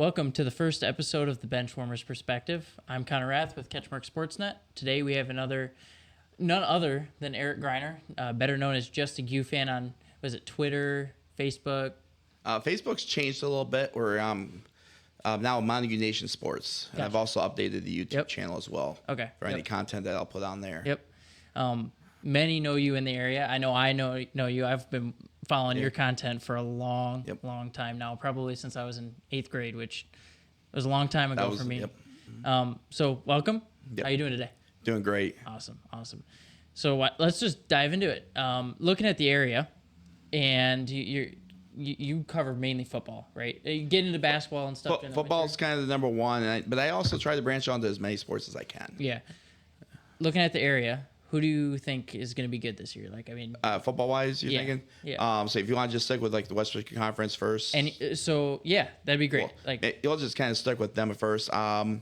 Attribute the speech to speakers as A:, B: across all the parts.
A: Welcome to the first episode of the Benchwarmers Perspective. I'm Connor Rath with CatchMark SportsNet. Today we have none other than Eric Greiner, better known as Just a Q fan on, was it Twitter, Facebook?
B: Facebook's changed a little bit. We're now Montague Nation Sports, and
A: Gotcha.
B: I've also updated the YouTube channel as well.
A: Okay.
B: For any content that I'll put on there.
A: Yep. Many know you in the area. I know you. I've been following your content for a long time now, probably since I was in 8th grade, which was a long time ago for me.
B: Yep.
A: So welcome.
B: Yep.
A: How you doing today?
B: Doing great.
A: Awesome. So let's just dive into it. Looking at the area, and you cover mainly football, right? You get into basketball and stuff.
B: Football's kind of the number one, but I also try to branch onto as many sports as I can.
A: Yeah. Looking at the area, who do you think is going to be good this year?
B: Football-wise, you're thinking?
A: Yeah.
B: So if you want to just stick with the West Virginia Conference first.
A: And so, that'd be great.
B: You'll just kind of stick with them at first. I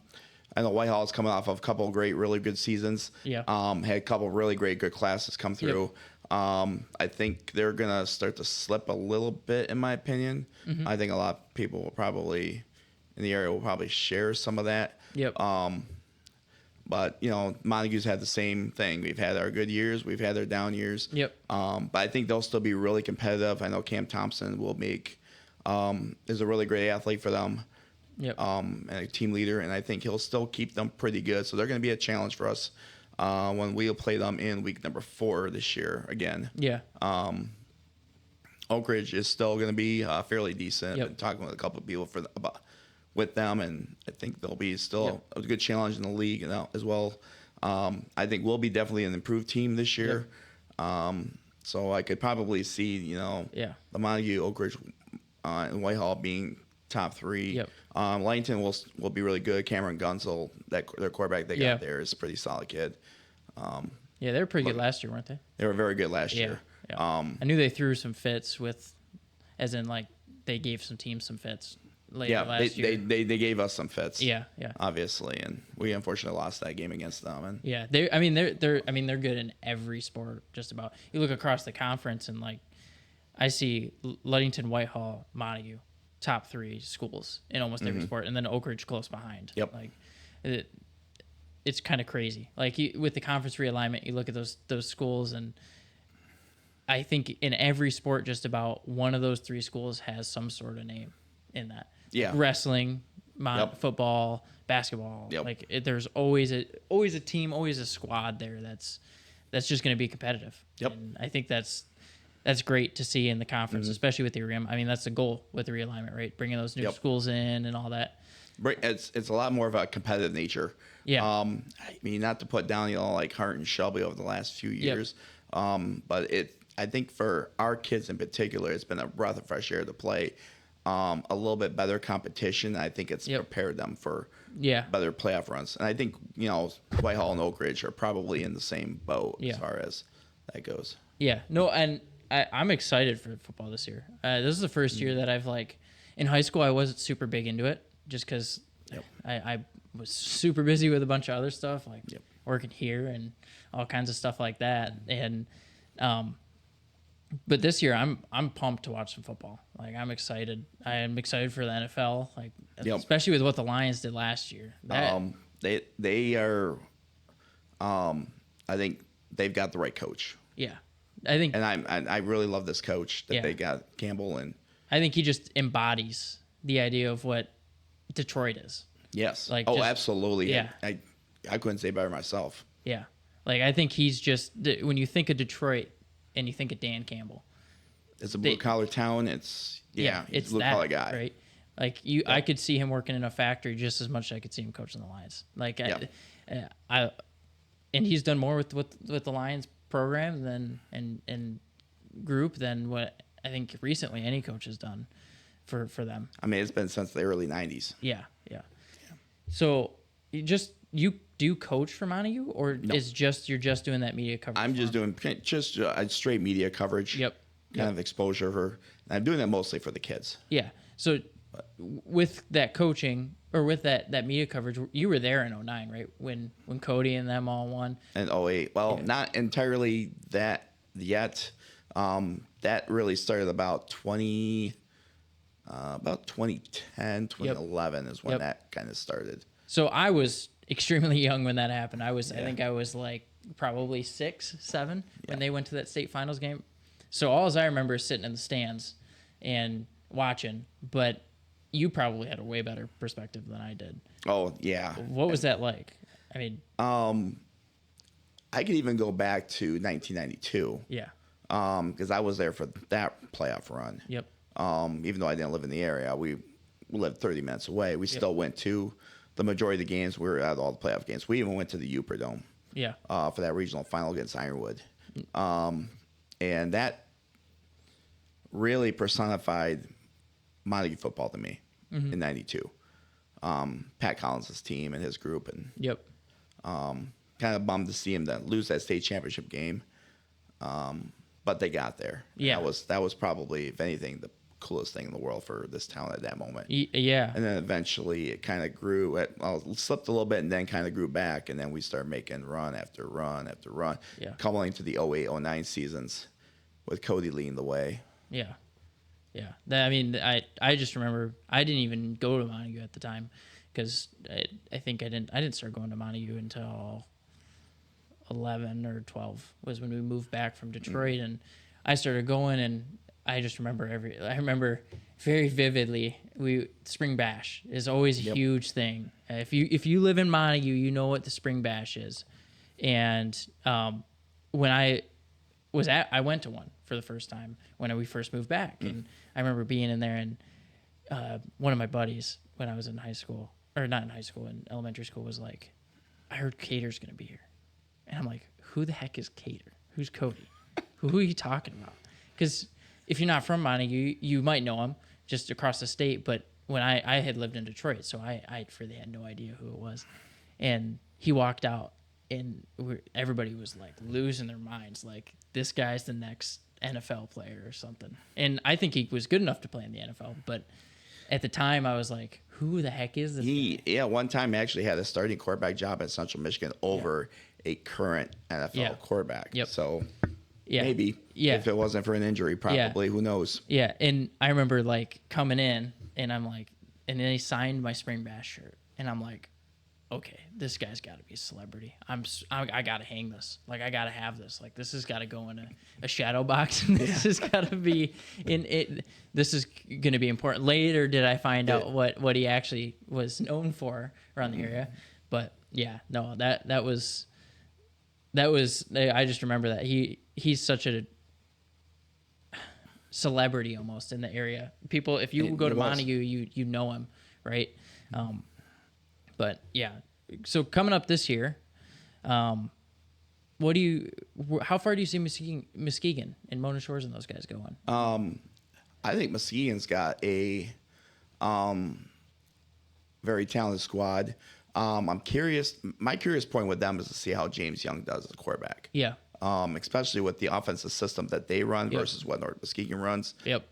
B: know Whitehall is coming off of a couple of really good seasons.
A: Yeah.
B: Had a couple of really good classes come through. Yep. I think they're going to start to slip a little bit, in my opinion. Mm-hmm. I think a lot of people in the area will probably share some of that.
A: Yep.
B: But, Montague's had the same thing. We've had our good years. We've had our down years.
A: Yep.
B: But I think they'll still be really competitive. I know Cam Thompson is a really great athlete for them.
A: Yep.
B: And a team leader. And I think he'll still keep them pretty good. So they're going to be a challenge for us when we'll play them in week number 4 this year again.
A: Yeah.
B: Oak Ridge is still going to be fairly decent.
A: Yep.
B: I've been talking with a couple of people with them, and I think they'll be still a good challenge in the league as well. I think we'll be definitely an improved team this year. Yep. So I could probably see, the Montague, Oak Ridge, and Whitehall being top 3.
A: Yep.
B: Langton will be really good. Cameron Gunsel, their quarterback they got there, is a pretty solid kid.
A: They were pretty good last year, weren't they?
B: They were very good last year.
A: Yeah. I knew they threw some fits they gave some teams some fits. Last year.
B: They gave us some fits.
A: Yeah.
B: Obviously, and we unfortunately lost that game against them. And
A: they're good in every sport. Just about. You look across the conference and I see Ludington, Whitehall, Montague, top 3 schools in almost every sport, and then Oak Ridge close behind.
B: Yep.
A: It's kind of crazy. With the conference realignment, you look at those schools, and I think in every sport, just about one of those 3 schools has some sort of name in that.
B: Yeah.
A: Wrestling, football, basketball.
B: Yep.
A: There's always a team, always a squad there that's just going to be competitive.
B: Yep.
A: And I think that's great to see in the conference, especially with the realignment. I mean, that's the goal with the realignment, right? Bringing those new schools in and all that.
B: It's a lot more of a competitive nature.
A: Yeah.
B: Not to put down, Hart and Shelby over the last few years, but I think for our kids in particular, it's been a breath of fresh air to play a little bit better competition. I think it's prepared them for better playoff runs. And I think, Whitehall and Oak Ridge are probably in the same boat as far as that goes.
A: Yeah. No, and I'm excited for football this year. This is the first year that I've in high school, I wasn't super big into it just because I was super busy with a bunch of other stuff, working here and all kinds of stuff like that. And, but this year, I'm pumped to watch some football. I'm excited. I am excited for the NFL, especially with what the Lions did last year.
B: They are. I think they've got the right coach.
A: Yeah, I think.
B: And I really love this coach that they got, Campbell, and
A: I think he just embodies the idea of what Detroit is.
B: Yes. Absolutely.
A: Yeah.
B: I couldn't say better myself.
A: Yeah. I think he's just when you think of Detroit. And you think of Dan Campbell.
B: It's a blue-collar town. It's
A: it's
B: a blue-collar guy.
A: Right? I could see him working in a factory just as much as I could see him coaching the Lions. And he's done more with the Lions program and group than what I think recently any coach has done for them.
B: I mean, it's been since the early 90s.
A: Yeah. So you do you coach for Montague, or you're just doing that media coverage?
B: I'm just doing straight media coverage.
A: Yep.
B: Kind of exposure for. I'm doing that mostly for the kids.
A: Yeah. So with that coaching or with that media coverage, you were there in 2009, right? When Cody and them all won.
B: And 2008. Well, not entirely that yet. That really started about 20. about 2010, 2011 is when
A: Yep.
B: that kind of started.
A: So I was extremely young when that happened. I think I was like probably 6, 7 when they went to that state finals game. So all I remember is sitting in the stands and watching, but you probably had a way better perspective than I did.
B: Oh, yeah.
A: What was that like? I mean,
B: I could even go back to 1992.
A: yeah.
B: Because I was there for that playoff run.
A: Yep.
B: Even though I didn't live in the area, we lived 30 minutes away. We still went to the majority of the games. We were at all the playoff games. We even went to the Uper Dome.
A: Yeah.
B: For that regional final against Ironwood. And that really personified Montague football to me in 92. Pat Collins' team and his group. And
A: Yep.
B: kind of bummed to see him lose that state championship game. But they got there.
A: Yeah.
B: That was probably, if anything, the coolest thing in the world for this town at that moment.
A: Yeah.
B: And then eventually it kind of grew. It slipped a little bit and then kind of grew back. And then we started making run after run after run, culminating to the 08-09 seasons with Cody leading the way.
A: Yeah. Yeah. I mean, I just remember I didn't even go to Montague at the time because I think I didn't start going to Montague until 11 or 12 was when we moved back from Detroit, and I started going, and I just remember I remember very vividly Spring Bash is always a huge thing. If you live in Montague, you know what the Spring Bash is. And when I went to one for the first time when we first moved back, and I remember being in there, and one of my buddies when I was in high school, or not in high school, in elementary school, was like, I heard Cater's gonna be here. And I'm like, who the heck is Cater? Who's Cody? Who are you talking about? Because if you're not from Montague, you might know him just across the state. But when I had lived in Detroit, so I really had no idea who it was. And he walked out, and everybody was like losing their minds. Like, this guy's the next NFL player or something. And I think he was good enough to play in the NFL. But at the time, I was like, who the heck is this guy?
B: One time he actually had a starting quarterback job at Central Michigan over a current NFL quarterback.
A: Yep.
B: So maybe if it wasn't for an injury, probably, who knows? Yeah.
A: And I remember like coming in, and I'm like, and then he signed my Spring Bash shirt, and I'm like, okay, this guy's got to be a celebrity. I got to hang this. Like, I got to have this. Like, this has got to go in a shadow box. And this has got to be in it. This is going to be important. Later, did I find out what he actually was known for around the area? But yeah, no, that was. I just remember that he's such a celebrity almost in the area. People, if you go to Montague, you know him, right? But yeah, so coming up this year, how far do you see Muskegon and Mona Shores and those guys going?
B: I think Muskegon's got a very talented squad. I'm curious. My curious point with them is to see how James Young does as a quarterback.
A: Yeah.
B: Especially with the offensive system that they run versus what North Muskegon runs.
A: Yep.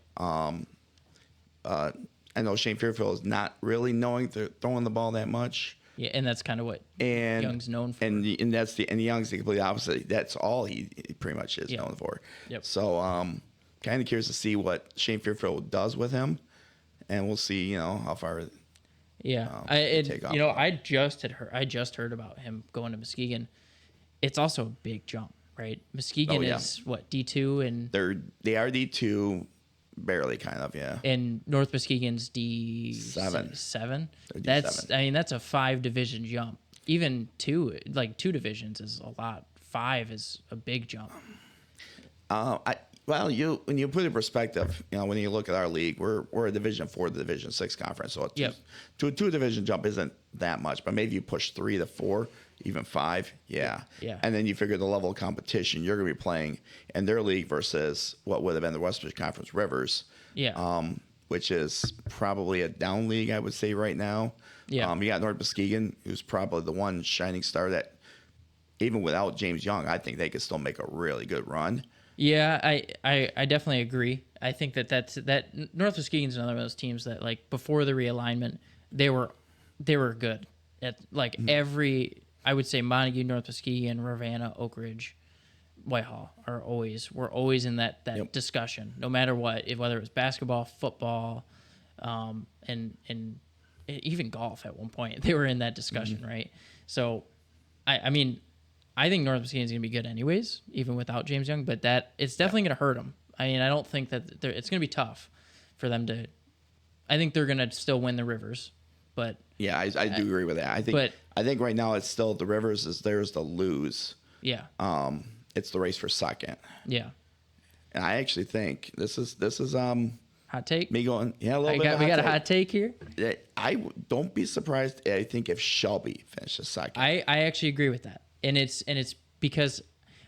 B: I know Shane Fairfield is not really knowing throwing the ball that much.
A: Yeah, and that's kind of what Young's known for.
B: And Young's the complete opposite. That's all he pretty much is known for.
A: Yep.
B: So kind of curious to see what Shane Fairfield does with him, and we'll see how far.
A: Yeah, I just heard about him going to Muskegon. It's also a big jump, right? Muskegon is what, D2, and
B: they are D2, barely, kind of, yeah.
A: And North Muskegon's D7. That's a 5-division jump. Even two divisions is a lot. 5 is a big jump.
B: When you put it in perspective, when you look at our league, we're a Division 4 to Division 6 conference, so a two division jump isn't that much, but maybe you push 3 to 4, even 5, yeah. And then you figure the level of competition you're going to be playing in their league versus what would have been the Western Conference Rivers, which is probably a down league, I would say right now. Yeah. You got North Muskegon, who's probably the one shining star that, even without James Young, I think they could still make a really good run.
A: Yeah, I definitely agree. I think that North Muskegon's another one of those teams that, like, before the realignment, they were good at like every. I would say Montague, North Muskegon, Ravenna, Oak Ridge, Whitehall were always in that discussion, no matter what, whether it was basketball, football, and even golf at one point they were in that discussion, right? So, I mean, I think North Muskegon is going to be good anyways, even without James Young, but that it's definitely going to hurt them. I mean, I don't think that it's going to be tough for them to. I think they're going to still win the Rivers, but
B: yeah, I do agree with that. I think right now it's still the Rivers is theirs to lose.
A: Yeah.
B: It's the race for second.
A: Yeah.
B: And I actually think this is
A: hot take.
B: me going a little bit.
A: We got a hot take here.
B: Don't be surprised. I think if Shelby finishes second,
A: I actually agree with that, and it's because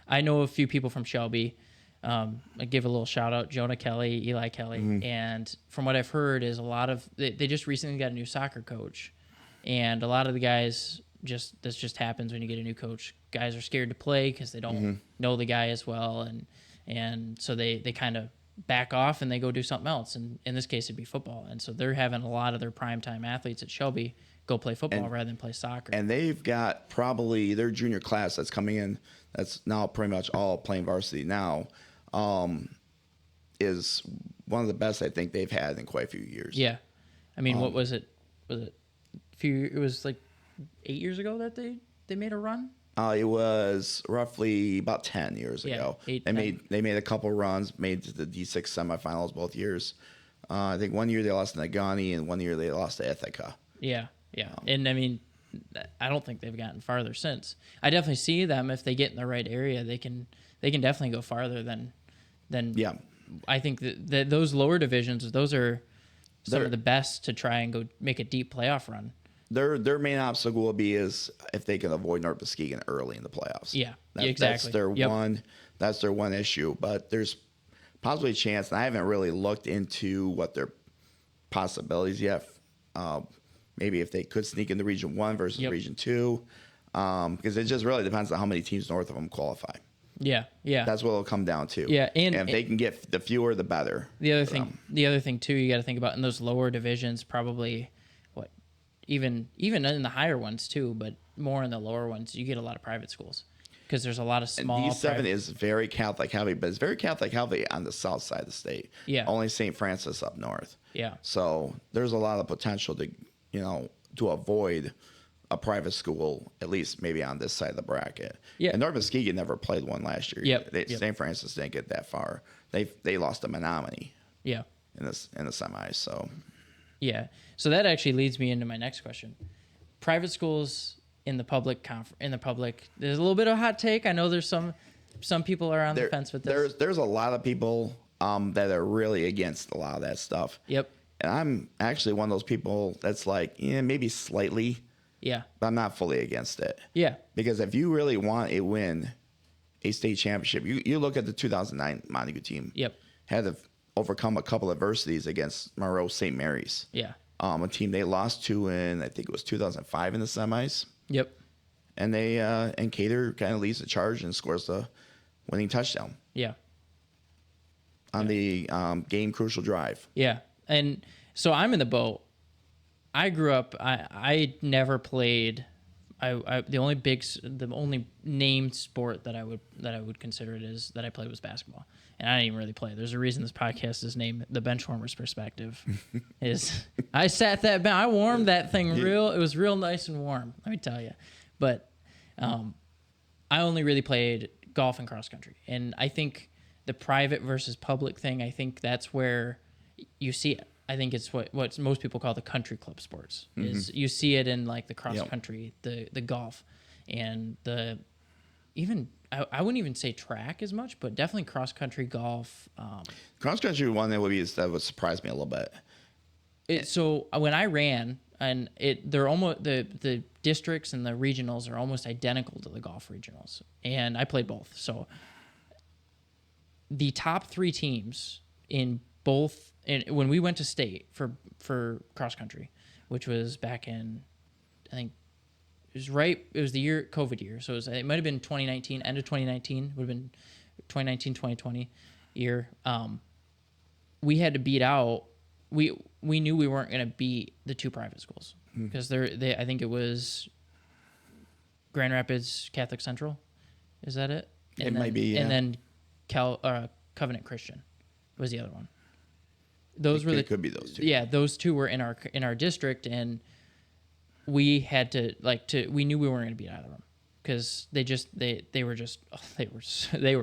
A: I know a few people from Shelby. I give a little shout out, Jonah Kelly, Eli Kelly, and from what I've heard is a lot of they just recently got a new soccer coach, and a lot of the guys this just happens when you get a new coach. Guys are scared to play because they don't know the guy as well, and so they kind of back off and they go do something else. And in this case, it'd be football. And so they're having a lot of their primetime athletes at Shelby go play football rather than play soccer.
B: And they've got probably their junior class that's coming in. That's now pretty much all playing varsity now. Is one of the best I think they've had in quite a few years.
A: Yeah, I mean, what was it? It was like 8 years ago that they made a run.
B: It was roughly about 10 years ago. They made a couple runs, made the D6 semifinals both years. I think 1 year they lost to Nagani and 1 year they lost to Ithaca.
A: Yeah. And I mean, I don't think they've gotten farther since. I definitely see them if they get in the right area, they can definitely go farther than.
B: Yeah.
A: I think that those lower divisions, those are some of the best to try and go make a deep playoff run.
B: Their main obstacle will be is if they can avoid North Muskegon early in the playoffs.
A: Yeah, exactly.
B: That's their one issue. But there's possibly a chance, and I haven't really looked into what their possibilities yet. Maybe if they could sneak into Region 1 versus Region 2, because it just really depends on how many teams north of them qualify.
A: Yeah.
B: That's what it'll come down to.
A: Yeah,
B: and if they can get the fewer, the better.
A: The other thing too, you got to think about in those lower divisions, probably even in the higher ones too, but more in the lower ones, you get a lot of private schools because there's a lot of small.
B: And D7 is very Catholic heavy, but it's very Catholic heavy on the south side of the state.
A: Yeah.
B: Only St. Francis up north.
A: Yeah.
B: So there's a lot of potential to avoid a private school, at least maybe on this side of the bracket.
A: Yeah.
B: And North Muskegon never played one last year.
A: Yep.
B: St. Francis didn't get that far. They lost to Menominee.
A: Yeah.
B: In the semis. So.
A: Yeah. So that actually leads me into my next question. Private schools in the public, there's a little bit of a hot take. I know there's some people are on the fence with this.
B: There's a lot of people that are really against a lot of that stuff.
A: Yep.
B: And I'm actually one of those people that's like, maybe slightly.
A: Yeah.
B: But I'm not fully against it.
A: Yeah.
B: Because if you really want to win a state championship, you look at the 2009 Montague team.
A: Yep.
B: Had to overcome a couple of adversities against Monroe St. Mary's.
A: Yeah.
B: A team they lost to in, I think it was 2005 in the semis.
A: Yep.
B: And and Cater kind of leads the charge and scores the winning touchdown.
A: Yeah.
B: On the game crucial drive.
A: Yeah. And so I'm in the boat. I grew up. I never played. The only named sport that I would consider it is that I played was basketball, and I didn't even really play. There's a reason this podcast is named the Benchwarmers Perspective. I sat that I warmed that thing real. It was real nice and warm. Let me tell you, but I only really played golf and cross country, and I think the private versus public thing. I think that's where you see it. I think it's what most people call the country club sports. Is you see it in like the cross country, the golf, and I wouldn't even say track as much, but definitely cross country, golf.
B: Cross country one that would surprise me a little bit.
A: So when I ran, and they're almost the districts and the regionals are almost identical to the golf regionals, and I played both. So the top three teams in both. And when we went to state for cross country, which was back in, I think it was the COVID year. So it might have been 2019, end of 2019, would have been 2019, 2020 year. We had to beat out, we knew we weren't going to beat the two private schools because I think it was Grand Rapids Catholic Central. Is that it?
B: Might be, yeah.
A: And then Covenant Christian was the other one. those were
B: It could be those two.
A: Yeah, those two were in our district, and we had to we knew we weren't going to beat either of them because they were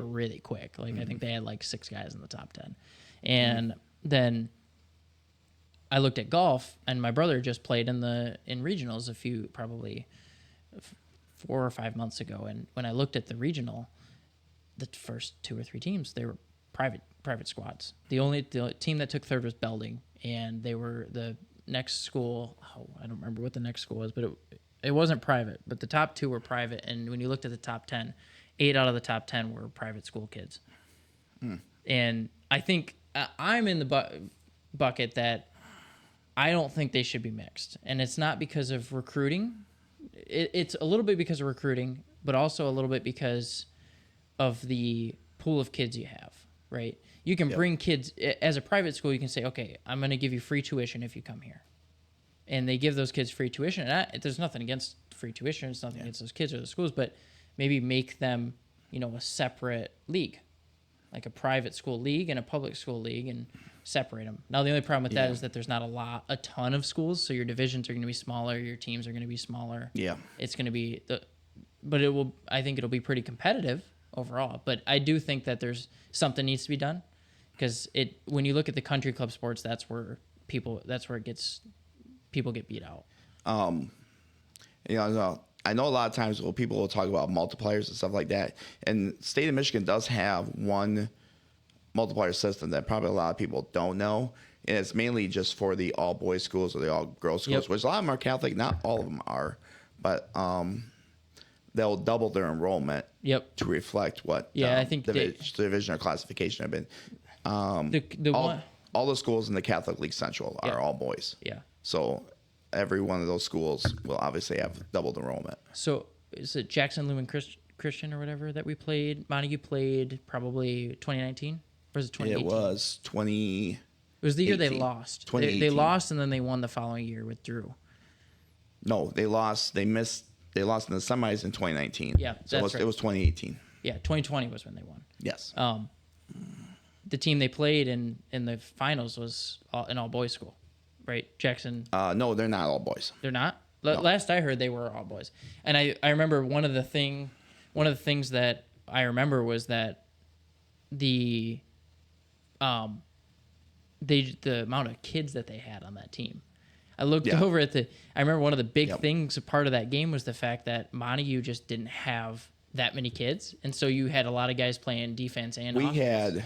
A: really quick. Like I think they had like 6 guys in the top 10, and then I looked at golf, and my brother just played in regionals probably 4 or 5 months ago, and when I looked at the regional, the first 2 or 3 teams, they were private squads. The team that took third was Belding, and they were the next school. I don't remember what the next school was, but it wasn't private. But the top 2 were private, and when you looked at the top 10, 8 out of the top 10 were private school kids. And I think I'm in the bucket that I don't think they should be mixed, and it's not because of recruiting. It's a little bit because of recruiting, but also a little bit because of the pool of kids you have, right? You can bring kids as a private school. You can say, okay, I'm going to give you free tuition if you come here, and they give those kids free tuition. And there's nothing against free tuition. It's nothing against those kids or the schools, but maybe make them, a separate league, like a private school league and a public school league, and separate them. Now, the only problem with that is that there's not a ton of schools, so your divisions are going to be smaller, your teams are going to be smaller. Yeah, it's going to be I think it'll be pretty competitive overall. But I do think that there's something needs to be done, because when you look at the country club sports, that's where people get beat out.
B: I know a lot of times people will talk about multipliers and stuff like that, and the state of Michigan does have one multiplier system that probably a lot of people don't know, and it's mainly just for the all boys schools or the all girls schools, which a lot of them are Catholic. Not all of them are, but they'll double their enrollment to reflect what
A: I think
B: division or classification have been. All the schools in the Catholic League Central are all boys. Yeah. So every one of those schools will obviously have doubled enrollment.
A: So is it Jackson Lumen Christian or whatever that we played? Montague played probably 2019? Or was it 2018?
B: It was 20.
A: It was the year they lost. They lost, and then they won the following year with Drew.
B: No, they lost. They lost in the semis in 2019.
A: Yeah,
B: so
A: that's right.
B: It was 2018.
A: Yeah, 2020 was when they won.
B: Yes.
A: The team they played in the finals was an all-boys school, right? Jackson.
B: No, they're not all boys.
A: They're not?
B: No.
A: Last I heard, they were all boys. And I remember one of the things that I remember was that the amount of kids that they had on that team. I looked over at I remember one of the big things, a part of that game was the fact that Montague just didn't have that many kids. And so you had a lot of guys playing defense and offense.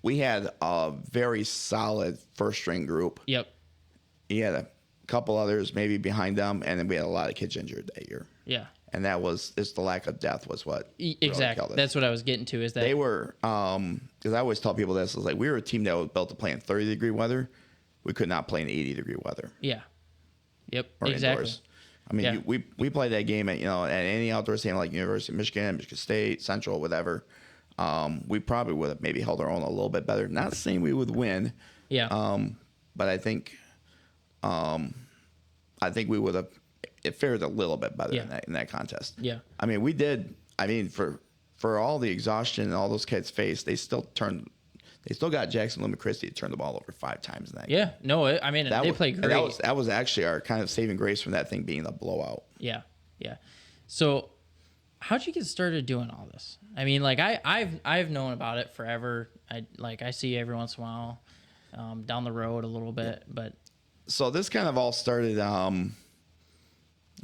B: We had a very solid first string group. Yep. You had a couple others maybe behind them, and then we had a lot of kids injured that year. Yeah. And that was the lack of depth was what
A: exactly.
B: Really
A: That's what I was getting to. Is that
B: they were because I always tell people this is like we were a team that was built to play in 30-degree weather. We could not play in 80-degree weather.
A: Yeah. Yep. Exactly.
B: Indoors. I mean, we played that game at at any outdoor stadium like University of Michigan, Michigan State, Central, whatever. We probably would have maybe held our own a little bit better. Not saying we would win. Yeah. But I think we would have fared a little bit better in that contest. Yeah. I mean, we did. I mean, for all the exhaustion and all those kids faced, they still got Jackson Lumen Christi to turn the ball over 5 times in that game.
A: Yeah. No, I mean, they played great.
B: That was actually our kind of saving grace from that thing being a blowout.
A: Yeah. Yeah. So how'd you get started doing all this? I mean, like I've known about it forever. I see every once in a while down the road a little bit, but
B: so this kind of all started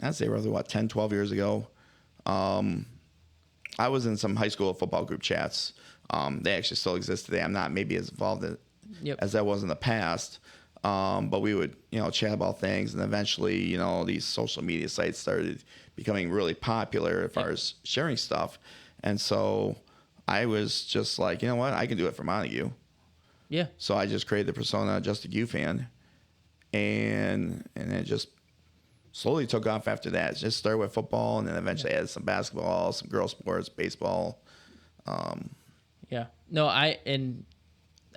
B: I'd say roughly 10, 12 years ago. I was in some high school football group chats. They actually still exist today. I'm not maybe as involved as I was in the past. But we would, chat about things, and eventually, these social media sites started becoming really popular as far as sharing stuff. And so I was just like, you know what, I can do it for Montague. Yeah. So I just created the persona Just a U fan, and it just slowly took off after that. It just started with football, and then eventually added some basketball, some girl sports, baseball.
A: Yeah. No, and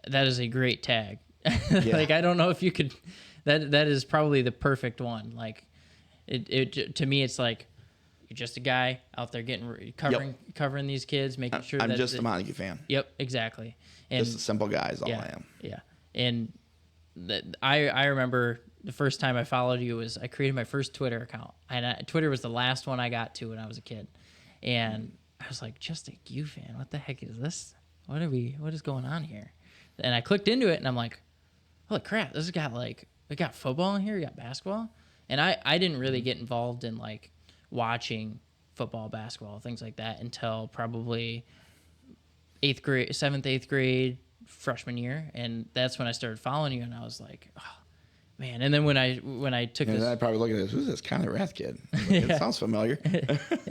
A: that is a great tag. Like, I don't know if you could, that is probably the perfect one. Like it to me, it's like, you're just a guy out there covering these kids, making sure
B: I'm just a Montague fan.
A: Yep. Exactly. And
B: just a simple guy is all I am.
A: Yeah. And I remember the first time I followed you was I created my first Twitter account, and Twitter was the last one I got to when I was a kid, and I was like, just a U fan, what the heck is this? What is going on here? And I clicked into it, and I'm like, holy crap, this has got like, we got football in here, we got basketball, and I didn't really get involved in like watching football, basketball, things like that until probably 7th, 8th grade, freshman year, and that's when I started following you, and I was like, oh man. And then when I took this,
B: I probably look at this, who's this Connor Rath kid? Like, it sounds familiar.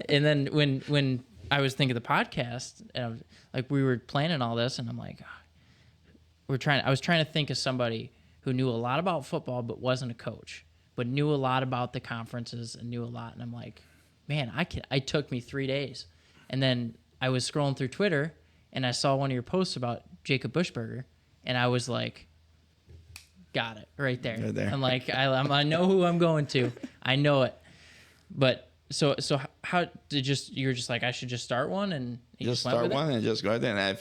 A: And then when I was thinking of the podcast, and I was, like, we were planning all this, and I'm like, I was trying to think of somebody who knew a lot about football but wasn't a coach, but knew a lot about the conferences and knew a lot, and I'm like, man, it took me 3 days. And then I was scrolling through Twitter, and I saw one of your posts about Jacob Bushberger, and I was like, got it right there.
B: Right there.
A: I'm like, I know who I'm going to. I know it. But so how did you were just like, I should just start one, and you
B: just start one and just go ahead there. And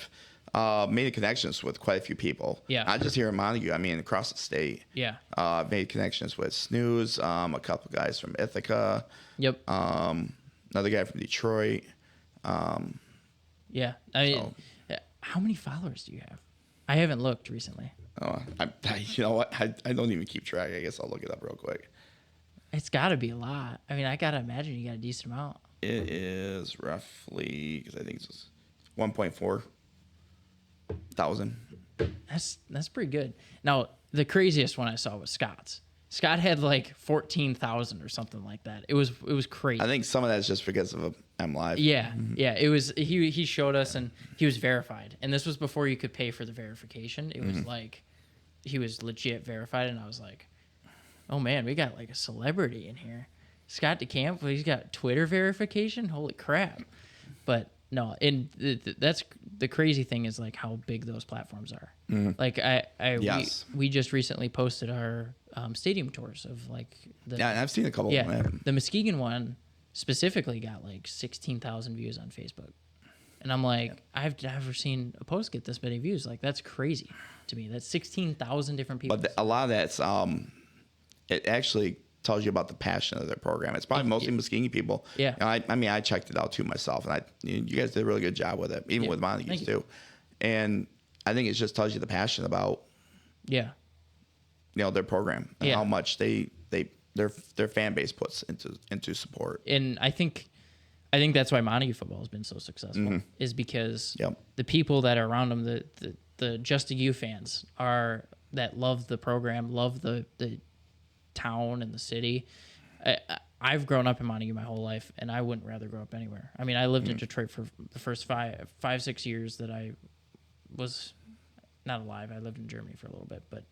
B: I've made connections with quite a few people.
A: Yeah.
B: Not just here in Montague. I mean, across the state.
A: Yeah.
B: I've made connections with Snooze, a couple guys from Ithaca.
A: Yep.
B: Another guy from Detroit.
A: Yeah. I mean, how many followers do you have? I haven't looked recently.
B: Oh, you know what? I don't even keep track. I guess I'll look it up real quick.
A: It's got to be a lot. I mean, I got to imagine you got a decent amount.
B: It is roughly, because I think it's 1.4 thousand.
A: That's pretty good. Now, the craziest one I saw was Scott's. Scott had like 14,000 or something like that. It was crazy.
B: I think some of that's just because of M Live.
A: Yeah, yeah. It was he showed us, and he was verified. And this was before you could pay for the verification. It was like he was legit verified, and I was like, oh man, we got like a celebrity in here. Scott DeCamp, he's got Twitter verification. Holy crap! But no, and that's the crazy thing is like how big those platforms are. Like
B: Yes.
A: we just recently posted our stadium tours of like
B: Yeah, I've seen a couple of them.
A: the Muskegon one specifically got like 16,000 views on Facebook. And I'm like, I've never seen a post get this many views. Like, that's crazy to me. That's 16,000 different people.
B: But a lot of that's, it actually tells you about the passion of their program. It's probably mostly Muskegon people.
A: Yeah.
B: And I mean, I checked it out too myself, and you guys did a really good job with it, even with Montague's too. And I think it just tells you the passion about, their program and how much their fan base puts into support.
A: And I think that's why Montague football has been so successful is because the people that are around them, the Just a U fans are that love the program, love the town and the city. I've grown up in Montague my whole life, and I wouldn't rather grow up anywhere. I mean, I lived in Detroit for the first 6 years that I was not alive. I lived in Germany for a little bit, but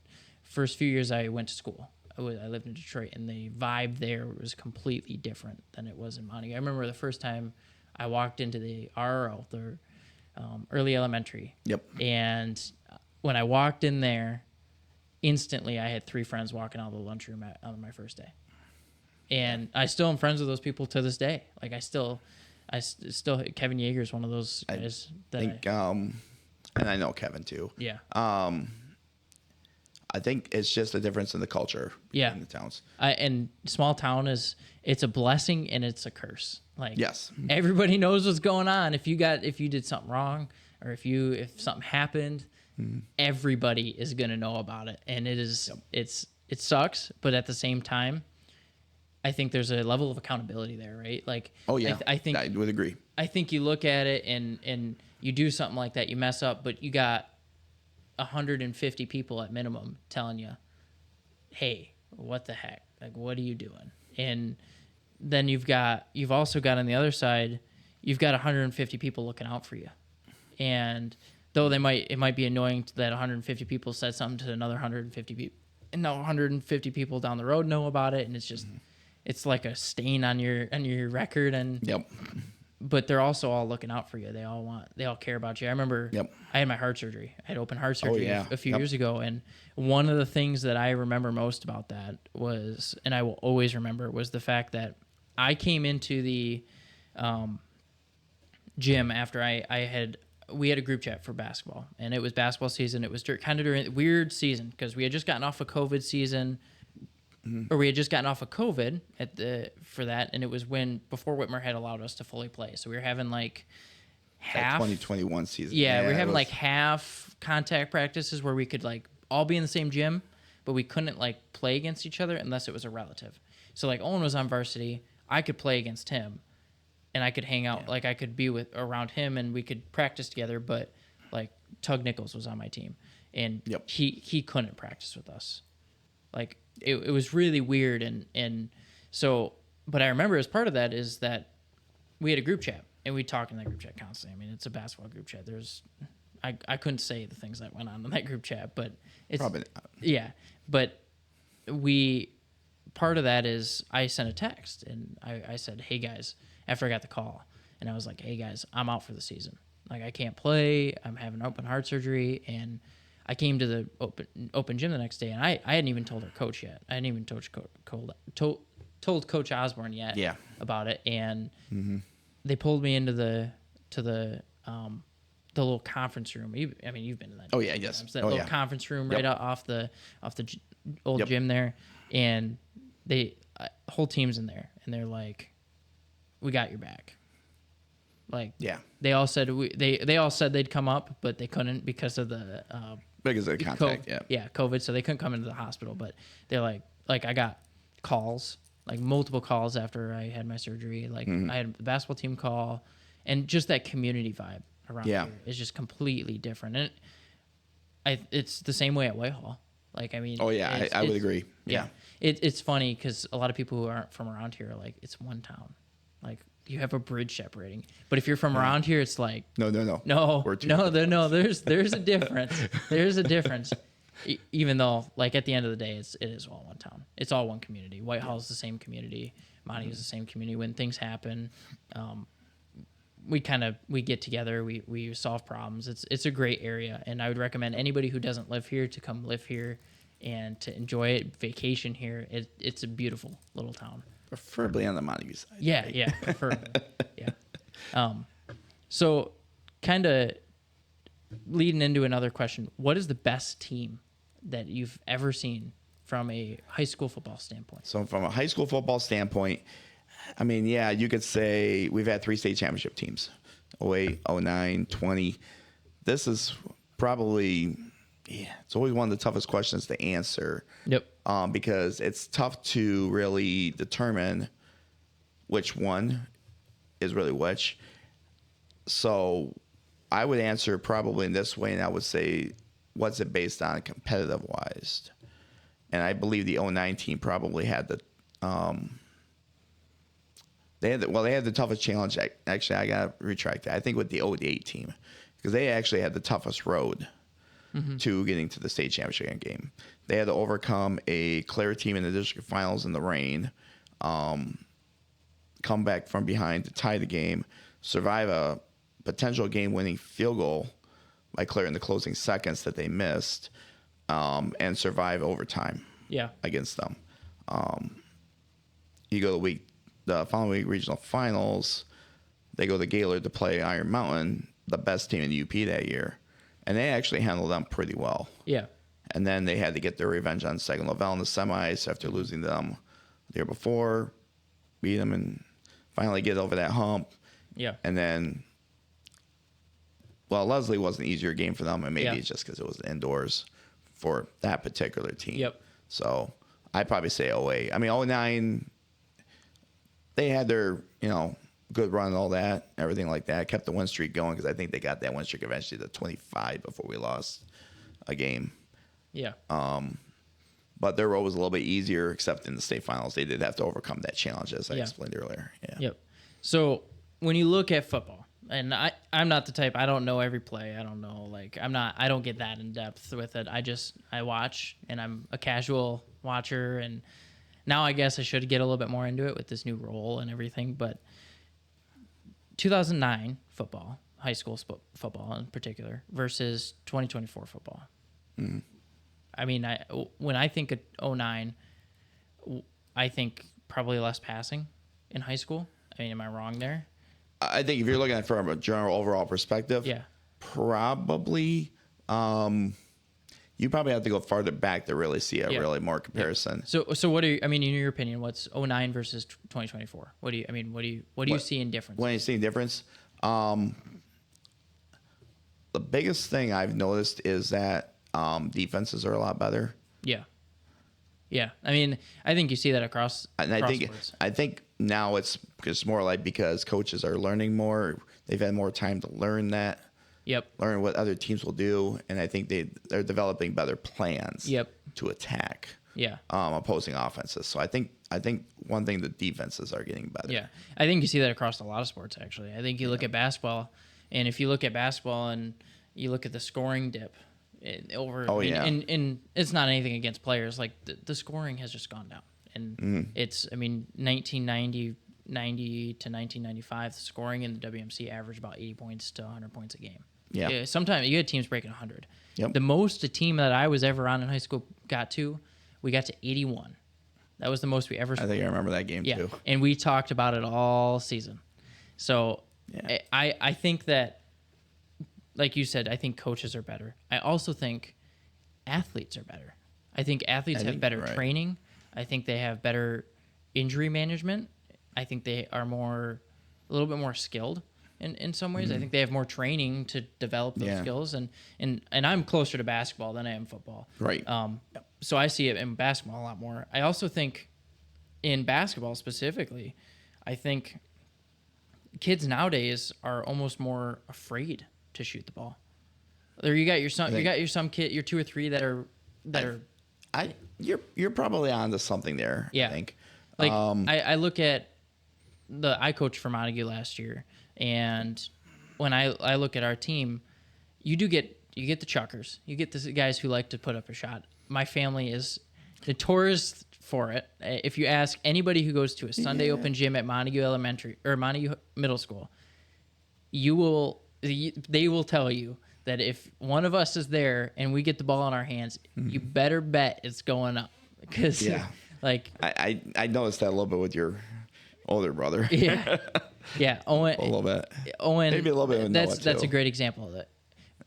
A: first few years I went to school. I lived in Detroit, and the vibe there was completely different than it was in Montague. I remember the first time I walked into the RRO, the early elementary.
B: Yep.
A: And when I walked in there, instantly I had 3 friends walking out of the lunchroom on my first day. And I still am friends with those people to this day. Like I still Kevin Yeager is one of those guys
B: and I know Kevin too.
A: Yeah.
B: I think it's just a difference in the culture in the towns.
A: And small town it's a blessing and it's a curse. Like
B: yes,
A: everybody knows what's going on. If you did something wrong or if something happened, everybody is gonna know about it. And it sucks, but at the same time, I think there's a level of accountability there, right? Like I think
B: I would agree.
A: I think you look at it and you do something like that, you mess up, but you got 150 people at minimum telling you, hey, what the heck? Like, what are you doing? And then you've also got on the other side, you've got 150 people looking out for you. And though it might be annoying that 150 people said something to another 150 people, and now 150 people down the road know about it, and it's just, it's like a stain on your record. And but they're also all looking out for you. They all care about you. I remember I had my heart surgery. I had open heart surgery a few years ago. And one of the things that I remember most about that was, and I will always remember, was the fact that I came into the gym after I had we had a group chat for basketball, and it was basketball season. It was kind of during weird season because we had just gotten off a COVID season, or we had just gotten off of COVID for that, and it was before Whitmer had allowed us to fully play. So we were having like half
B: 2021 season.
A: Yeah, we were having like half contact practices where we could like all be in the same gym, but we couldn't like play against each other unless it was a relative. So like Owen was on varsity, I could play against him, and I could hang out, like I could be around him, and we could practice together. But like Tug Nichols was on my team, and he couldn't practice with us. Like it was really weird, and so. But I remember as part of that is that we had a group chat, and we talk in that group chat constantly. I mean, it's a basketball group chat. I couldn't say the things that went on in that group chat, but it's probably yeah. But part of that is I sent a text, and I said, "Hey guys," after I got the call, and I was like, "Hey guys, I'm out for the season. Like I can't play. I'm having open heart surgery." And I came to the open gym the next day, and I hadn't even told our coach yet. I hadn't even told Coach Osborne yet about it, and they pulled me into the little conference room. You've been in that.
B: Oh yeah, yes.
A: That little conference room right off the old gym there, and whole team's in there, and they're like, "We got your back." Like they all said they all said they'd come up, but they couldn't because of the
B: because of contact.
A: COVID, so they couldn't come into the hospital. But they're like I got calls, like multiple calls after I had my surgery. Like I had the basketball team call, and just that community vibe around here is just completely different. And it's the same way at Whitehall. Like I mean,
B: I would agree. Yeah,
A: it's funny because a lot of people who aren't from around here are like, it's one town, like you have a bridge separating. But if you're from around here, it's like no. There's a difference. There's a difference. Even though, like at the end of the day, it is all one town. It's all one community. Whitehall is the same community. Monty is the same community. When things happen, we get together. We solve problems. It's a great area, and I would recommend anybody who doesn't live here to come live here and to enjoy it. Vacation here. It's a beautiful little town.
B: Preferably on the Montague side.
A: Yeah, preferably. Yeah. So, kind of leading into another question, what is the best team that you've ever seen from a high school football standpoint?
B: So, from a high school football standpoint, I mean, you could say we've had 3 state championship teams, 08, 09, 20. This is probably, it's always one of the toughest questions to answer.
A: Yep.
B: Because it's tough to really determine which one is really which. So I would answer probably in this way, and I would say, what's it based on competitive-wise? And I believe the 09 team probably had the they had the toughest challenge. Actually, I got to retract that. I think with the 08 team, because they actually had the toughest road to getting to the state championship game. They had to overcome a Clare team in the district finals in the rain, come back from behind to tie the game, survive a potential game-winning field goal by Clare in the closing seconds that they missed, and survive overtime against them. You go the following week regional finals, they go to Gaylord to play Iron Mountain, the best team in the UP that year, and they actually handled them pretty well.
A: Yeah.
B: And then they had to get their revenge on Second Lavelle in the semis after losing them the year before, beat them, and finally get over that hump.
A: Yeah.
B: And then, Leslie was an easier game for them, and maybe it's just because it was indoors for that particular team.
A: Yep.
B: So I'd probably say 08. I mean, 09, they had their, good run and all that, everything like that. Kept the win streak going because I think they got that win streak eventually to 25 before we lost a game.
A: Yeah.
B: But their road was a little bit easier, except in the state finals. They did have to overcome that challenge, as I explained earlier. Yeah.
A: Yep. So when you look at football, and I'm not the type, I don't know every play. I don't know, I don't get that in depth with it. I watch, and I'm a casual watcher, and now I guess I should get a little bit more into it with this new role and everything. But 2009 football, high school football in particular, versus 2024 football. Mm. I mean, when I think of 09, I think probably less passing in high school. I mean, am I wrong there?
B: I think if you're looking at it from a general overall perspective, Probably. You probably have to go farther back to really see a really more comparison.
A: So what are you, I mean, in your opinion, what's 09 versus 2024? What do you see in difference?
B: When you see a difference, the biggest thing I've noticed is that defenses are a lot better.
A: Yeah. Yeah. I mean, I think you see that across sports.
B: I think now it's more like because coaches are learning more. They've had more time to learn that.
A: Yep.
B: Learn what other teams will do, and I think they're developing better plans.
A: Yep.
B: To attack.
A: Yeah.
B: Opposing offenses. So I think one thing, the defenses are getting better.
A: Yeah. I think you see that across a lot of sports, actually. I think you look at basketball, and if you look at basketball and you look at the scoring dip and it's not anything against players. Like the scoring has just gone down, and it's 1990 to 1995, the scoring in the WMC averaged about 80 points to 100 points a game.
B: Yeah.
A: Sometimes you had teams breaking 100.
B: Yep.
A: The most a team that I was ever on in high school we got to 81. That was the most we ever scored.
B: I think I remember that game too.
A: And we talked about it all season. So I think that, like you said, I think coaches are better. I also think athletes are better. I think athletes have better training. I think they have better injury management. I think they are a little bit more skilled in some ways. I think they have more training to develop those skills. And I'm closer to basketball than I am football.
B: Right.
A: So I see it in basketball a lot more. I also think in basketball specifically, I think kids nowadays are almost more afraid to shoot the ball. There you got some kid, your 2 or 3 that are.
B: You're probably onto something there.
A: Yeah.
B: I think.
A: Like I look at I coached for Montague last year, and when I look at our team, you get the chuckers, you get the guys who like to put up a shot. My family is notorious for it. If you ask anybody who goes to a Sunday open gym at Montague Elementary or Montague Middle School, they will tell you that if one of us is there and we get the ball in our hands, you better bet it's going up. Because like
B: I noticed that a little bit with your older brother.
A: Yeah, Owen.
B: A little bit.
A: Owen.
B: Maybe a little bit.
A: That's a great example of it.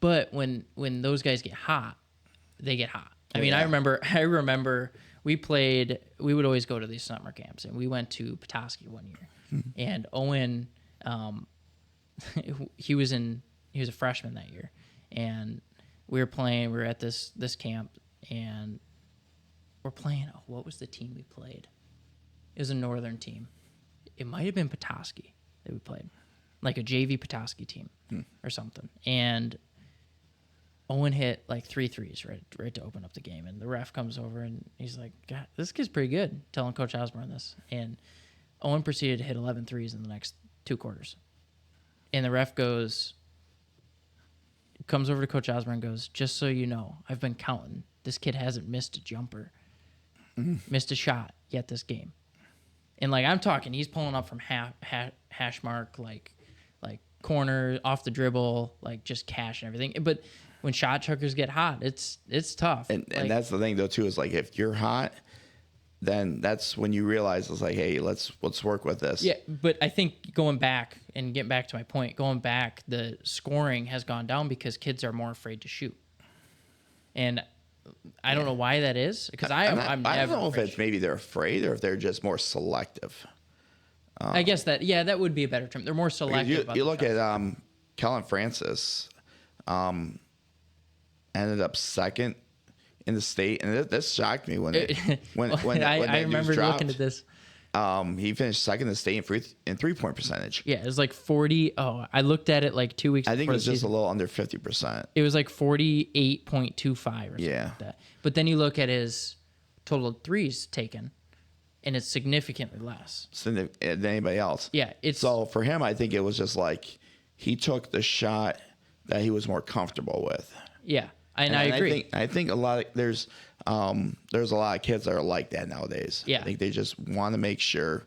A: But when those guys get hot, they get hot. I mean, I remember we would always go to these summer camps, and we went to Petoskey one year, and Owen, he was a freshman that year, and we were at this camp, and we're playing. Oh, what was the team we played? It was a northern team. It might have been Petoskey that we played, like a JV Petoskey team or something. And Owen hit like 3 threes right to open up the game. And the ref comes over and he's like, God, this kid's pretty good, telling Coach Osborne this. And Owen proceeded to hit 11 threes in the next 2 quarters. And the ref comes over to Coach Osborne and goes, just so you know, I've been counting. This kid hasn't missed a jumper, missed a shot yet this game. And like I'm talking, he's pulling up from hash mark, like corner, off the dribble, like just cash and everything. But when shot chuckers get hot, it's tough.
B: And that's the thing though too, is like if you're hot, then that's when you realize it's like, hey, let's work with this.
A: Yeah, but I think going back and getting back to my point, the scoring has gone down because kids are more afraid to shoot. And I don't know why that is, because I don't know
B: if it's maybe they're afraid or if they're just more selective.
A: I guess that would be a better term. They're more selective.
B: You look at Kellen Francis, ended up second in the state, and this shocked me when
A: I remember looking at this.
B: He finished second in the state in 3-point percentage.
A: Yeah, it was like 40. Oh, I looked at it like 2 weeks.
B: I think it was just a little under 50%.
A: It was like 48.25 or something like that. But then you look at his total threes taken, and it's significantly less
B: than anybody else.
A: Yeah,
B: so for him, I think it was just like he took the shot that he was more comfortable with.
A: Yeah, and I agree.
B: I think there's a lot of kids that are like that nowadays.
A: Yeah.
B: I think they just want to make sure.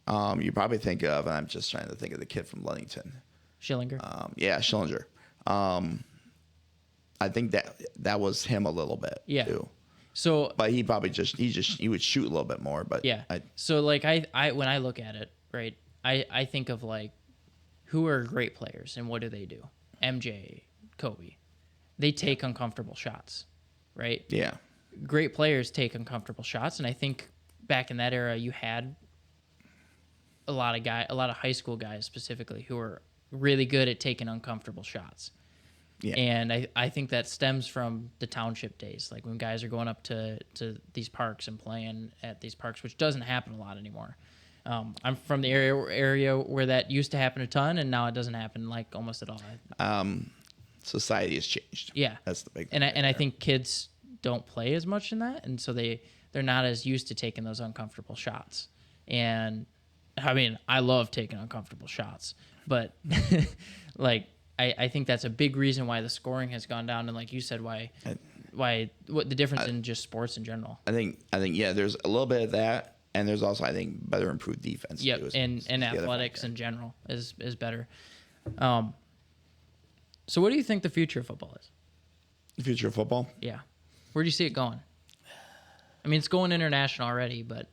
B: You probably think of, and I'm just trying to think of the kid from Ludington.
A: Schillinger.
B: Schillinger. I think that was him a little bit too.
A: So,
B: but he probably he would shoot a little bit more. But
A: yeah. So like I when I look at it, right, I think of like who are great players and what do they do, MJ, Kobe, they take uncomfortable shots, right?
B: Yeah.
A: Great players take uncomfortable shots, and I think back in that era, you had a lot of high school guys specifically who were really good at taking uncomfortable shots.
B: Yeah.
A: And I think that stems from the township days, like when guys are going up to these parks and playing at these parks, which doesn't happen a lot anymore. I'm from the area where that used to happen a ton, and now it doesn't happen like almost at all.
B: Society has changed.
A: Yeah,
B: That's the big thing.
A: And I think kids don't play as much in that, and so they're not as used to taking those uncomfortable shots. And I mean, I love taking uncomfortable shots, but like I think that's a big reason why the scoring has gone down, and like you said, what the difference in just sports in general.
B: I think yeah, there's a little bit of that, and there's also, I think, better improved defense.
A: Yep,
B: too,
A: and athletics in general is better. So what do you think the future of football is?
B: The future of football?
A: Yeah. Where do you see it going? I mean, it's going international already, but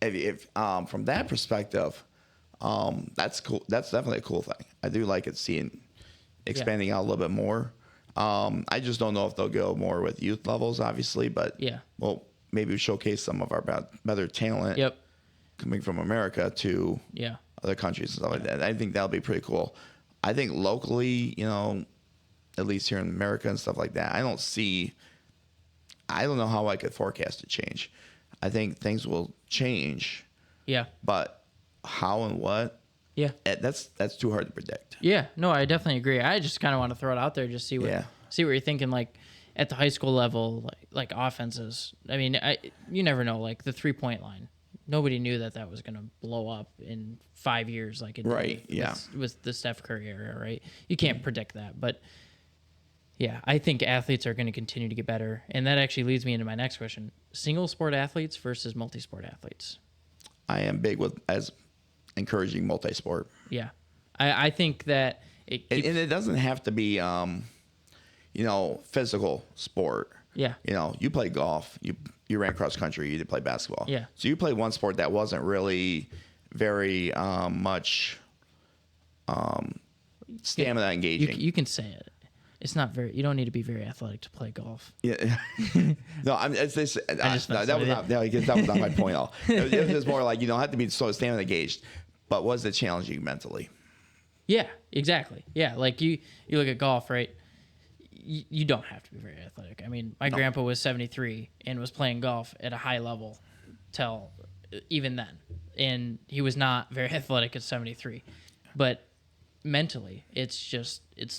B: If from that perspective, that's cool. That's definitely a cool thing. I do like expanding out a little bit more. I just don't know if they'll go more with youth levels, obviously, but
A: yeah.
B: Well, maybe showcase some of our better talent.
A: Yep.
B: Coming from America to other countries and stuff like that. I think that'll be pretty cool. I think locally, at least here in America and stuff like that, I don't know how I could forecast a change. I think things will change. Yeah. But how and what? Yeah. That's too hard to predict.
A: Yeah. No, I definitely agree. I just kind of want to throw it out there, just see what you're thinking. Like at the high school level, like offenses. I mean, you never know. Like the 3-point line. Nobody knew that was going to blow up in 5 years, like it did with the Steph Curry era, right? You can't predict that, but yeah, I think athletes are going to continue to get better, and that actually leads me into my next question: single sport athletes versus multi-sport athletes.
B: I am big as encouraging multi-sport.
A: Yeah, I think that
B: and it doesn't have to be, physical sport. Yeah, you play golf, you ran cross country, you did play basketball. Yeah. So you played one sport that wasn't really very much stamina engaging.
A: You can say it. It's not very. You don't need to be very athletic to play golf.
B: Yeah. No, that was not my point at all. It was more like you don't have to be so stamina engaged, but was it challenging mentally?
A: Yeah, exactly. Yeah, like you look at golf, right? You don't have to be very athletic. I mean, my grandpa was 73 and was playing golf at a high level till even then. And he was not very athletic at 73. But mentally, it's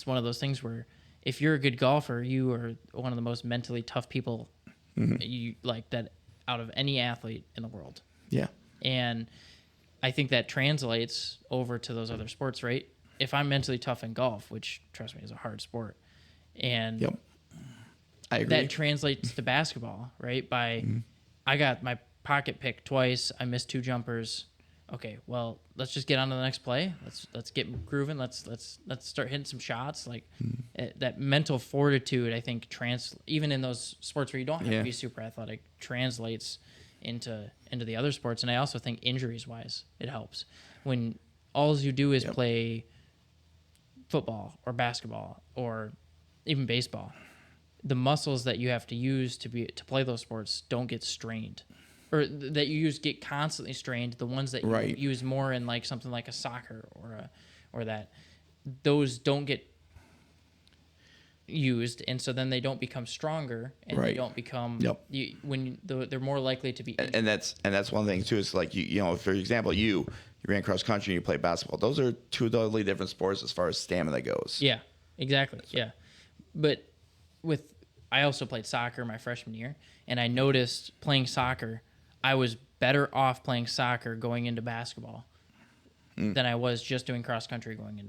A: one of those things where if you're a good golfer, you are one of the most mentally tough people you like that out of any athlete in the world. Yeah. And I think that translates over to those other sports, right? If I'm mentally tough in golf, which trust me is a hard sport, and I agree. That translates to basketball, right? I got my pocket picked twice. I missed 2 jumpers. Okay, well, let's just get on to the next play. Let's get grooving. Let's start hitting some shots. Like that mental fortitude, I think, even in those sports where you don't have to be super athletic, translates into the other sports. And I also think injuries wise, it helps when all you do is play football or basketball or even baseball. The muscles that you have to use to play those sports don't get strained, or that you use get constantly strained. The ones that you use more in like something like a soccer or that, those don't get used, and so then they don't become stronger, and they don't become they're more likely to be injured.
B: And that's one thing too. Is like for example, you ran cross country and you play basketball. Those are 2 totally different sports as far as stamina goes.
A: Yeah, exactly. So. Yeah, but I also played soccer my freshman year, and I noticed playing soccer, I was better off playing soccer going into basketball than I was just doing cross country going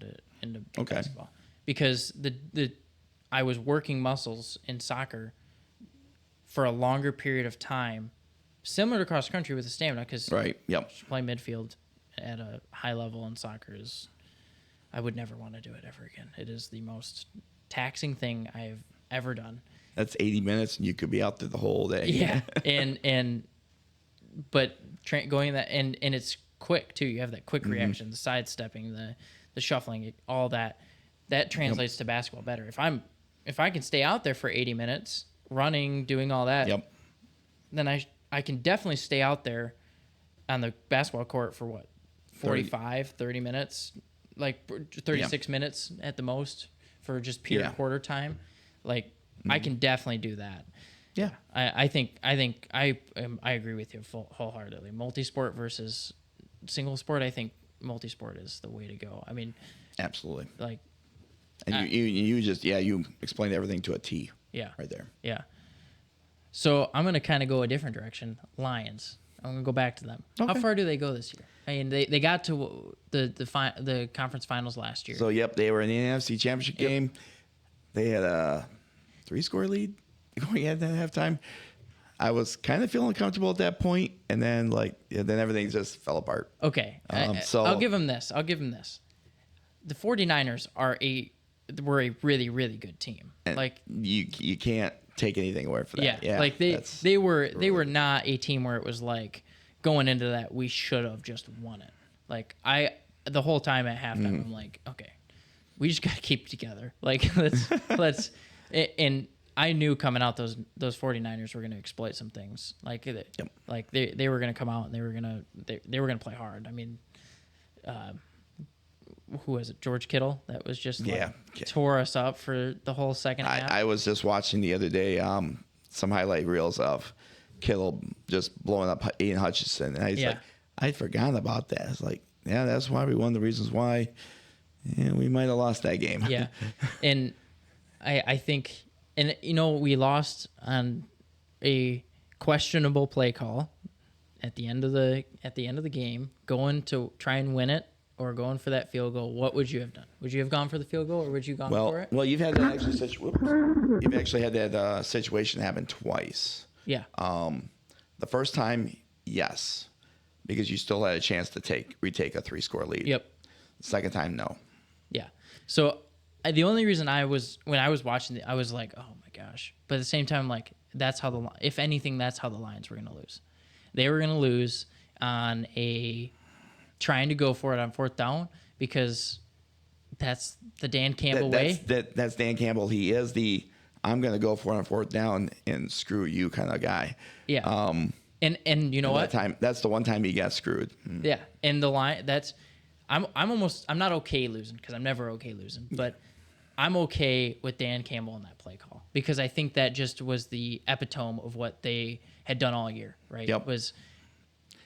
A: into basketball, because I was working muscles in soccer for a longer period of time, similar to cross country with the stamina, because play midfield at a high level in soccer I would never want to do it ever again. It is the most taxing thing I've ever done.
B: That's 80 minutes, and you could be out there the whole day.
A: Yeah, but going that and it's quick too. You have that quick reaction, the sidestepping, the shuffling, all that. that translates to basketball better. If I can stay out there for 80 minutes, running, doing all that, then I can definitely stay out there on the basketball court for what, 45, 30 minutes, like 36 minutes at the most for just pure quarter time. Like I can definitely do that.
B: Yeah.
A: I think I agree with you wholeheartedly. Multi-sport versus single sport, I think multi-sport is the way to go. I mean,
B: absolutely.
A: Like,
B: and you explained everything to a T.
A: Yeah.
B: Right there.
A: Yeah. So I'm going to kind of go a different direction. Lions. I'm going to go back to them. Okay. How far do they go this year? I mean, they got to the conference finals last year.
B: So, they were in the NFC Championship game. They had a 3-score lead going at halftime. I was kind of feeling comfortable at that point, and then then everything just fell apart.
A: Okay. So I'll give them this. The 49ers were a really, really good team. Like
B: you can't take anything away from that.
A: Yeah. Like they were not a team where it was like going into that we should have just won it. Like the whole time at halftime I'm like, okay, we just got to keep it together. Like let's and I knew coming out those 49ers were going to exploit some things. Like like they were going to come out and they were going to play hard. I mean, who was it? George Kittle that was just tore us up for the whole second half.
B: I was just watching the other day some highlight reels of Kittle just blowing up Aiden Hutchinson, and I was like, I'd forgotten about that. It's like, that's why one of the reasons why we might have lost that game.
A: Yeah, and I think, and we lost on a questionable play call at the end of the game, going to try and win it. Or going for that field goal, what would you have done? Would you have gone for the field goal, or would you gone for it?
B: Well, you've actually had that situation happen twice.
A: Yeah.
B: The first time, yes, because you still had a chance to retake a 3-score lead.
A: Yep.
B: The second time, no.
A: Yeah. So the only reason when I was watching I was like, oh my gosh. But at the same time, like that's how if anything, that's how the Lions were going to lose. They were going to lose on trying to go for it on 4th down because that's the Dan Campbell way.
B: That's Dan Campbell. He is I'm going to go for it on 4th down and screw you kind of guy.
A: Yeah. And you know what?
B: That's the one time he got screwed.
A: Yeah. And the line I'm not okay losing because I'm never okay losing, but I'm okay with Dan Campbell in that play call because I think that just was the epitome of what they had done all year, right?
B: Yep.
A: It was,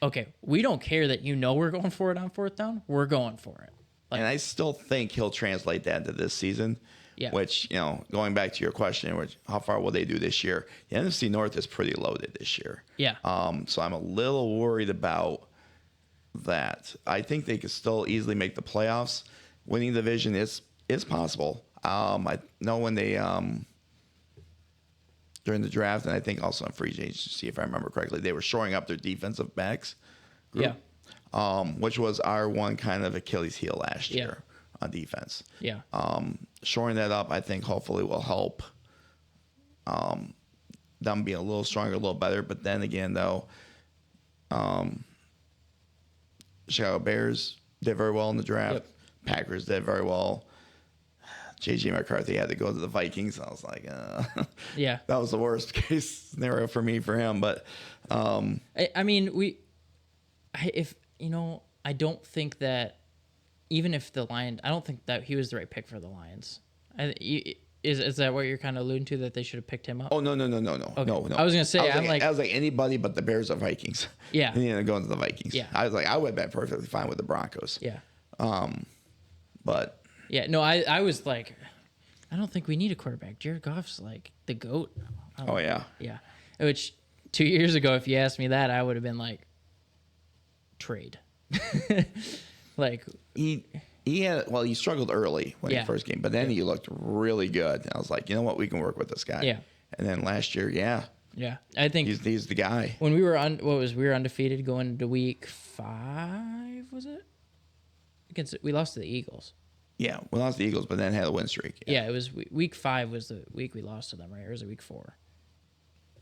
A: okay, we don't care that we're going for it on 4th down. We're going for it.
B: And I still think he'll translate that into this season.
A: Yeah.
B: Which, going back to your question, how far will they do this year? The NFC North is pretty loaded this year.
A: Yeah.
B: So I'm a little worried about that. I think they could still easily make the playoffs. Winning the division is possible. I know when they during the draft, and I think also in free agency, if I remember correctly, they were shoring up their defensive backs group, which was our one kind of Achilles heel last year on defense.
A: Yeah.
B: Shoring that up, I think, hopefully will help them be a little stronger, a little better. But then again, though, Chicago Bears did very well in the draft.
A: Yep.
B: Packers did very well. J.J. McCarthy had to go to the Vikings. I was like, that was the worst case scenario for him. But
A: I mean, I don't think that even if the Lions, I don't think that he was the right pick for the Lions. Is that what you're kind of alluding to, that they should have picked him up?
B: Oh, no.
A: Okay.
B: No.
A: I was going to say,
B: I was like anybody but the Bears or Vikings.
A: Yeah.
B: And then going to the Vikings.
A: Yeah.
B: I was like, I would have been perfectly fine with the Broncos.
A: Yeah.
B: But.
A: Yeah, no, I was like, I don't think we need a quarterback. Jared Goff's like the GOAT.
B: Oh, yeah.
A: Yeah. Which 2 years ago, if you asked me that, I would have been like, trade. Like
B: he struggled early when he first came, but then he looked really good. And I was like, you know what, we can work with this guy.
A: Yeah.
B: And then last year,
A: yeah, I think
B: he's the guy.
A: When we were undefeated going into week 5, was it? We lost to the Eagles.
B: Yeah, we lost the Eagles, but then had a win streak.
A: Yeah, it was week 5 was the week we lost to them, right? Or was it week 4?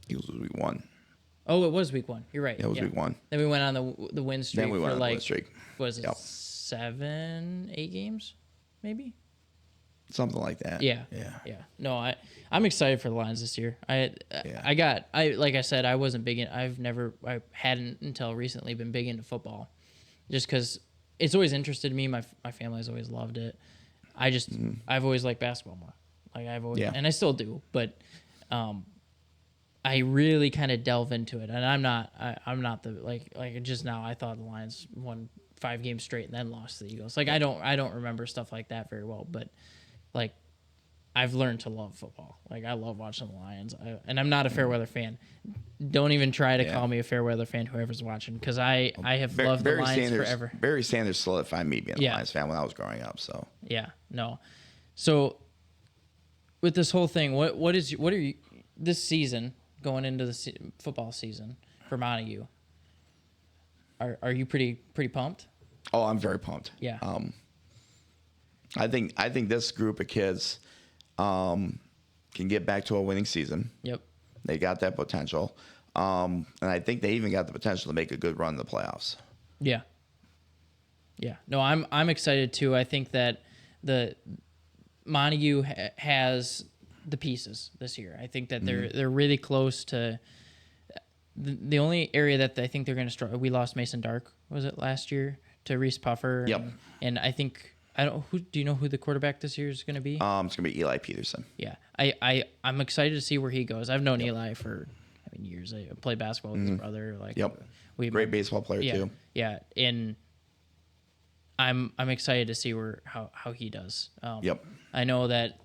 B: Eagles was week 1.
A: Oh, it was week 1. You're right.
B: Yeah, it was week 1.
A: Then we went on the win streak.
B: Then we went on the
A: win
B: streak.
A: Was it 7, 8 games, maybe?
B: something like that.
A: Yeah. No, I'm excited for the Lions this year. I like I said, I wasn't big in. I hadn't until recently been big into football, just because it's always interested me. My family has always loved it. I've always liked basketball more. Like I've always, and I still do, but I really kind of delve into it, and I'm not the like just now. I thought the Lions won 5 games straight and then lost to the Eagles. Like I don't remember stuff like that very well, but like I've learned to love football. Like I love watching the Lions, and I'm not a fair weather fan. Don't even try to call me a fair weather fan, whoever's watching, because I have loved the Lions forever.
B: Barry Sanders solidified me being a Lions fan when I was growing up. So
A: so with this whole thing, what are you this season going into the football season for Montague? Are you pretty pumped?
B: Oh, I'm very pumped.
A: Yeah.
B: I think this group of kids can get back to a winning season.
A: Yep.
B: They got that potential. And I think they even got the potential to make a good run in the playoffs.
A: Yeah. Yeah. No, I'm excited too. I think that the Montague has the pieces this year. I think that they're really close to the only area that I think they're going to struggle. We lost Mason Dark, was it last year, to Reese Puffer?
B: Yep.
A: And I think do you know who the quarterback this year is going to be?
B: It's going to be Eli Peterson.
A: Yeah. I'm excited to see where he goes. I've known Eli for years. I played basketball with his brother. Like
B: great baseball player too.
A: Yeah. And I'm excited to see how he does. I know that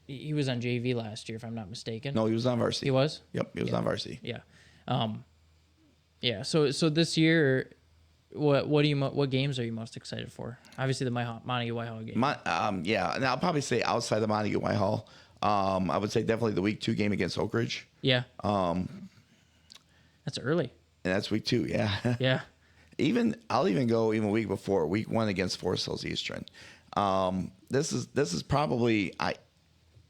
A: he was on JV last year, if I'm not mistaken.
B: No, he was on varsity.
A: He was?
B: Yep, he was on varsity.
A: Yeah. So this year, what games are you most excited for? Obviously the Montague Whitehall game.
B: And I'll probably say outside the Montague Whitehall, I would say definitely the week 2 game against Oak Ridge.
A: Yeah. That's early.
B: And that's week 2. Yeah.
A: Yeah.
B: I'll even go week before, week 1 against Forest Hills Eastern. This is probably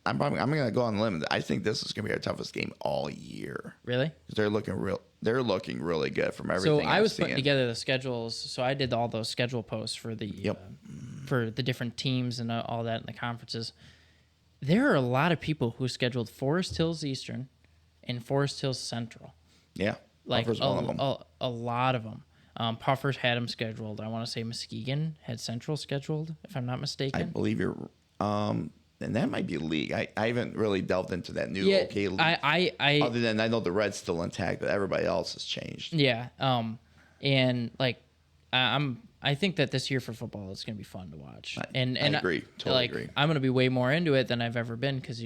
B: I'm going to go on a limb. I think this is going to be our toughest game all year.
A: Really?
B: They're looking really good from everything.
A: So I was putting together the schedules. So I did all those schedule posts for the for the different teams and all that in the conferences. There are a lot of people who scheduled Forest Hills Eastern and Forest Hills Central.
B: Yeah,
A: like
B: Puffer's one of them.
A: A lot of them. Puffers had them scheduled. I want to say Muskegon had Central scheduled, if I'm not mistaken.
B: I believe you're. And that might be league. I haven't really delved into that new OK league. Other than I know the Red's still intact, but everybody else has changed.
A: Yeah. And like I think that this year for football is going to be fun to watch. I
B: agree. Totally agree.
A: I'm going to be way more into it than I've ever been because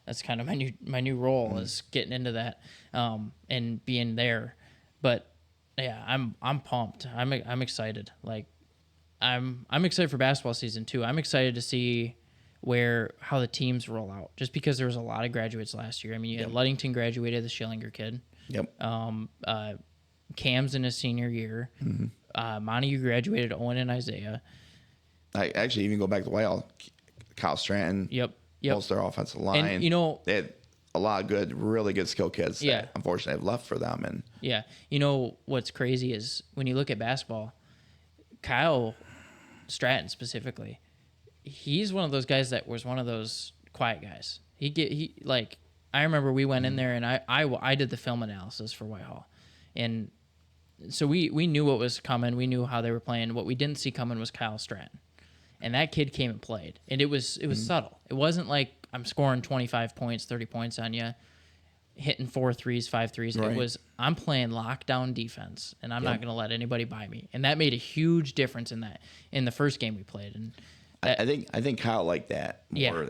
A: that's kind of my new role is getting into that and being there. But yeah, I'm pumped. I'm excited. Like I'm excited for basketball season too. I'm excited to see how the teams roll out, just because there was a lot of graduates last year. I mean, you had Ludington graduated, the Schillinger kid.
B: Yep.
A: Cam's in his senior year. Montague graduated Owen and Isaiah.
B: I actually even go back to Whitehall. Kyle Stratton.
A: Yep.
B: Most of their offensive line.
A: And
B: they had a lot of really good skill kids.
A: Yeah.
B: That unfortunately have left for them. And
A: yeah, what's crazy is when you look at basketball, Kyle Stratton specifically. He's one of those guys that was one of those quiet guys. I remember we went in there and I did the film analysis for Whitehall, and so we knew what was coming. We knew how they were playing. What we didn't see coming was Kyle Stratton, and that kid came and played, and it was subtle. It wasn't like I'm scoring 25 points, 30 points on you, hitting 4 threes, 5 threes. Right. It was I'm playing lockdown defense, and I'm not going to let anybody by me, and that made a huge difference in the first game we played. And
B: I think Kyle liked that more.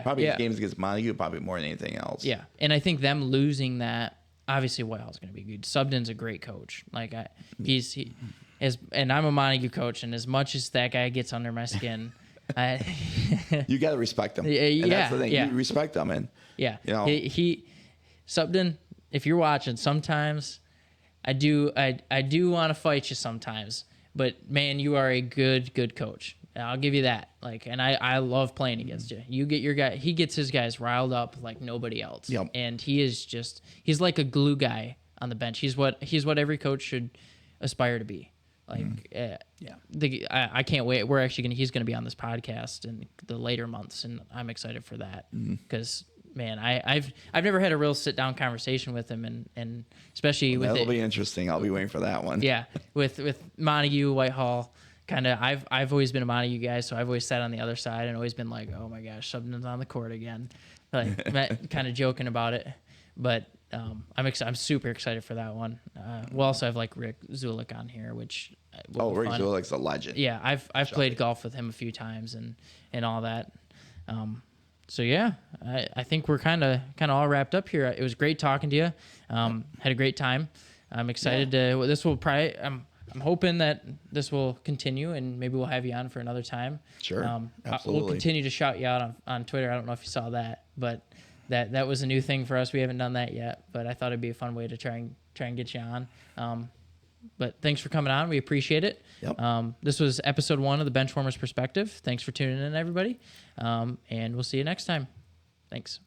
B: Probably games against Montague probably more than anything else.
A: Yeah, and I think them losing that, obviously Whitehall's going to be good. Subden's a great coach. Like and I'm a Montague coach, and as much as that guy gets under my skin,
B: you got to respect him.
A: And
B: that's the thing. You respect him, and
A: he Subden. If you're watching, sometimes I do want to fight you sometimes, but man, you are a good coach. I'll give you that. Like, and I love playing against you. You get your guy. He gets his guys riled up like nobody else.
B: Yep.
A: And he's like a glue guy on the bench. He's what every coach should aspire to be. Like, I can't wait. He's gonna be on this podcast in the later months, and I'm excited for that because man, I've never had a real sit down conversation with him, and especially with
B: that'll be interesting. I'll be waiting for that one.
A: Yeah, with Montague, Whitehall. Kind of, I've always been a Montague guy, so I've always sat on the other side and always been like, oh my gosh, something's on the court again, like kind of joking about it. But I'm super excited for that one. We'll also have like Rick Zulik on here, which
B: Rick Zulik's a legend.
A: Yeah, I've played golf with him a few times and all that. So yeah, I think we're kind of all wrapped up here. It was great talking to you. Had a great time. I'm excited to. This will probably. I'm hoping that this will continue, and maybe we'll have you on for another time.
B: Sure,
A: We'll
B: absolutely.
A: continue to shout you out on Twitter. I don't know if you saw that, but that was a new thing for us. We haven't done that yet, but I thought it'd be a fun way to try and get you on. But thanks for coming on. We appreciate it.
B: Yep.
A: This was episode 1 of the Benchwarmers Perspective. Thanks for tuning in, everybody, and we'll see you next time. Thanks.